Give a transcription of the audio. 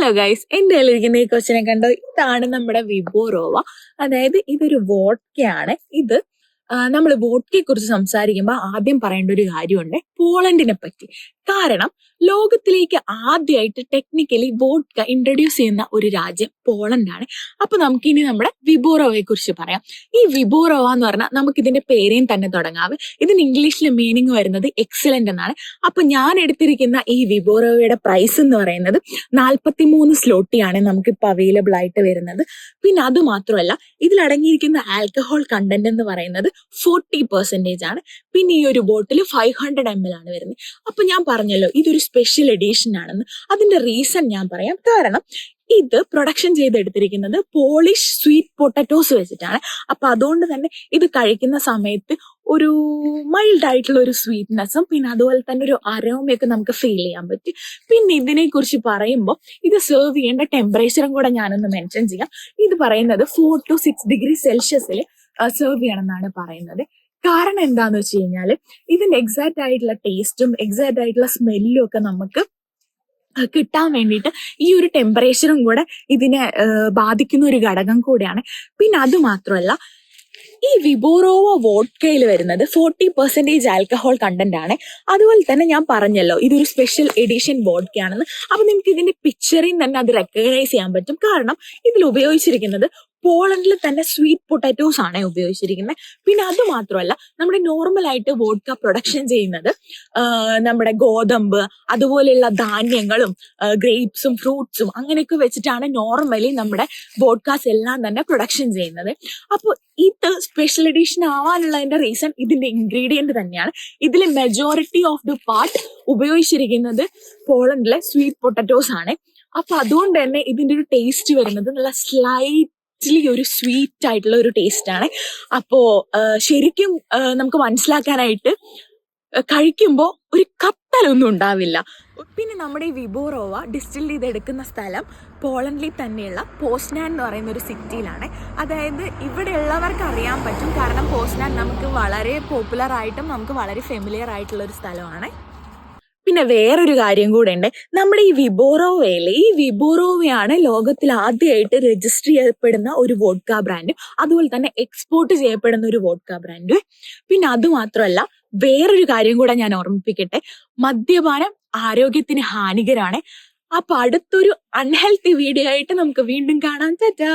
Hello guys, എന്റെ കയ്യിലിരിക്കുന്ന ഈ കൊച്ചിനെ കണ്ടോ? ഇതാണ് നമ്മുടെ വിബോറോവ. അതായത് ഇതൊരു വോഡ്കയാണ്. ഇത് നമ്മൾ വോഡ്കയെ കുറിച്ച് സംസാരിക്കുമ്പോൾ ആദ്യം പറയേണ്ട ഒരു കാര്യമുണ്ട്, പോളണ്ടിനെ പറ്റി. കാരണം ലോകത്തിലേക്ക് ആദ്യമായിട്ട് ടെക്നിക്കലി വോഡ്ക ഇൻട്രൊഡ്യൂസ് ചെയ്യുന്ന ഒരു രാജ്യം പോളണ്ടാണ്. അപ്പൊ നമുക്കിനി നമ്മുടെ വിബോറോവയെ കുറിച്ച് പറയാം. ഈ വിബോറോവ എന്ന് പറഞ്ഞാൽ നമുക്ക് ഇതിന്റെ പേരെയും തന്നെ തുടങ്ങാവ്. ഇതിന് ഇംഗ്ലീഷിൽ മീനിങ് വരുന്നത് എക്സലന്റ് എന്നാണ്. അപ്പൊ ഞാൻ എടുത്തിരിക്കുന്ന ഈ വിബോറോവയുടെ പ്രൈസ് എന്ന് പറയുന്നത് 43 സ്ലോട്ടിയാണ് നമുക്കിപ്പോൾ അവൈലബിൾ ആയിട്ട് വരുന്നത്. പിന്നെ അത് മാത്രമല്ല, ഇതിൽ അടങ്ങിയിരിക്കുന്ന ആൽക്കഹോൾ കണ്ടന്റ് എന്ന് പറയുന്നത് 40% ആണ്. പിന്നെ ഈ ഒരു ബോട്ടിൽ 500 ml ആണ് വരുന്നത്. അപ്പൊ ഞാൻ പറഞ്ഞല്ലോ ഇതൊരു സ്പെഷ്യൽ എഡീഷൻ ആണെന്ന്. അതിന്റെ റീസൺ ഞാൻ പറയാം. കാരണം ഇത് പ്രൊഡക്ഷൻ ചെയ്തെടുത്തിരിക്കുന്നത് പോളിഷ് സ്വീറ്റ് പൊട്ടറ്റോസ് വെച്ചിട്ടാണ്. അപ്പൊ അതുകൊണ്ട് തന്നെ ഇത് കഴിക്കുന്ന സമയത്ത് ഒരു മൈൽഡ് ആയിട്ടുള്ള ഒരു സ്വീറ്റ്നെസ്സും പിന്നെ അതുപോലെ തന്നെ ഒരു അരോമയൊക്കെ നമുക്ക് ഫീൽ ചെയ്യാൻ പറ്റും. പിന്നെ ഇതിനെ കുറിച്ച് പറയുമ്പോൾ ഇത് സെർവ് ചെയ്യേണ്ട ടെമ്പറേച്ചറും കൂടെ ഞാനൊന്ന് മെൻഷൻ ചെയ്യാം. ഇത് പറയുന്നത് 4 to 6 ഡിഗ്രി സെൽഷ്യസിൽ സെർവ് ചെയ്യണം എന്നാണ് പറയുന്നത്. കാരണം എന്താന്ന് വെച്ച് കഴിഞ്ഞാല് ഇതിന്റെ എക്സാക്ട് ആയിട്ടുള്ള ടേസ്റ്റും എക്സാക്ട് ആയിട്ടുള്ള സ്മെല്ലും ഒക്കെ നമുക്ക് കിട്ടാൻ വേണ്ടിയിട്ട് ഈ ഒരു ടെമ്പറേച്ചറും കൂടെ ഇതിനെ ബാധിക്കുന്ന ഒരു ഘടകം കൂടെയാണ്. പിന്നെ അത് മാത്രമല്ല, ഈ വിബോറോവ വോഡ്കയിൽ വരുന്നത് 40% ആൽക്കഹോൾ കണ്ടന്റ് ആണ്. അതുപോലെ തന്നെ ഞാൻ പറഞ്ഞല്ലോ ഇതൊരു സ്പെഷ്യൽ എഡിഷൻ വോഡ്കയാണെന്ന്. അപ്പൊ നിങ്ങൾക്ക് ഇതിന്റെ പിക്ചറിൽ തന്നെ അത് റെക്കഗ്നൈസ് ചെയ്യാൻ പറ്റും. കാരണം ഇതിൽ ഉപയോഗിച്ചിരിക്കുന്നത് പോളണ്ടിൽ തന്നെ സ്വീറ്റ് പൊട്ടാറ്റോസ് ആണ് ഉപയോഗിച്ചിരിക്കുന്നത്. പിന്നെ അത് മാത്രമല്ല, നമ്മുടെ നോർമൽ ആയിട്ട് വോഡ്ക പ്രൊഡക്ഷൻ ചെയ്യുന്നത് നമ്മുടെ ഗോതമ്പ് അതുപോലെയുള്ള ധാന്യങ്ങളും ഗ്രേപ്സും ഫ്രൂട്ട്സും അങ്ങനെയൊക്കെ വെച്ചിട്ടാണ് നോർമലി നമ്മുടെ വോഡ്കാസ് എല്ലാം തന്നെ പ്രൊഡക്ഷൻ ചെയ്യുന്നത്. അപ്പോൾ ഇത് സ്പെഷ്യൽ എഡിഷൻ ആവാനുള്ളതിന്റെ റീസൺ ഇതിന്റെ ഇൻഗ്രീഡിയന്റ് തന്നെയാണ്. ഇതിൽ മെജോറിറ്റി ഓഫ് ദി പാർട്ട് ഉപയോഗിച്ചിരിക്കുന്നത് പോളണ്ടിലെ സ്വീറ്റ് പൊട്ടറ്റോസ് ആണ്. അപ്പൊ അതുകൊണ്ട് തന്നെ ഇതിന്റെ ഒരു ടേസ്റ്റ് വരുന്നത് നല്ല ഒരു സ്വീറ്റ് ആയിട്ടുള്ള ഒരു ടേസ്റ്റ് ആണ്. അപ്പോ ശരിക്കും നമുക്ക് മനസ്സിലാക്കാനായിട്ട് കഴിക്കുമ്പോൾ ഒരു കത്തലൊന്നും ഉണ്ടാവില്ല. പിന്നെ നമ്മുടെ ഈ വിബോറോവ ഡിസ്റ്റിൽ ചെയ്തെടുക്കുന്ന സ്ഥലം പോളണ്ടിൽ തന്നെയുള്ള പോസ്നാൻ എന്ന് പറയുന്ന ഒരു സിറ്റിയിലാണ്. അതായത് ഇവിടെ ഉള്ളവർക്ക് അറിയാൻ പറ്റും, കാരണം പോസ്നാൻ നമുക്ക് വളരെ പോപ്പുലർ ആയിട്ടും നമുക്ക് വളരെ ഫെമിലിയർ ആയിട്ടുള്ള ഒരു സ്ഥലമാണ്. പിന്നെ വേറൊരു കാര്യം കൂടെ ഉണ്ട്, നമ്മുടെ ഈ വിബോറോവയാണ് ലോകത്തിൽ ആദ്യമായിട്ട് രജിസ്റ്റർ ചെയ്യപ്പെടുന്ന ഒരു വോഡ്ക ബ്രാൻഡ്, അതുപോലെ തന്നെ എക്സ്പോർട്ട് ചെയ്യപ്പെടുന്ന ഒരു വോഡ്ക ബ്രാൻഡ്. പിന്നെ അത് മാത്രമല്ല, വേറൊരു കാര്യം കൂടെ ഞാൻ ഓർമ്മിപ്പിക്കട്ടെ, മദ്യപാനം ആരോഗ്യത്തിന് ഹാനികരമാണ്. അപ്പൊ അടുത്തൊരു അൺഹെൽത്തി വീഡിയോ ആയിട്ട് നമുക്ക് വീണ്ടും കാണാം. ടാറ്റാ.